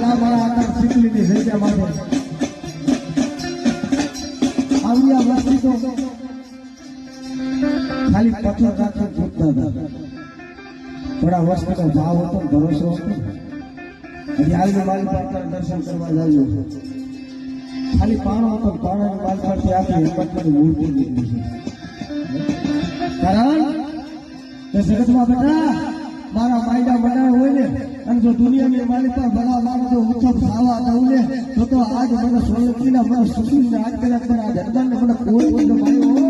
આ મારા આકાર શીખલીની જગ્યા માટે આવ્યા વસ્તી તો ખાલી પથ્થર રાખતા જોતા હતા થોડા વસ્તુનો ભાવ હતો ભરોસો હતો હજી આવી મારી પાસે દર્શન કરવા જાવ્યો ખાલી પાણો હતો પાણાની માલ પરથી આખી હિંમતની મૂર્તિ નીકળી છે કારણ કે જગતમાં બેટા મારા માયડા બનાવ્યા હોય ને અને જો દુનિયાની માલિક પર ભલા મારો જો ઊંચો ખાવા દઉં ને તો આજ મને સોલંકીના મને સુશીલને આજ કર્યા મને આ જગદાનને મને કોઈ માર્યો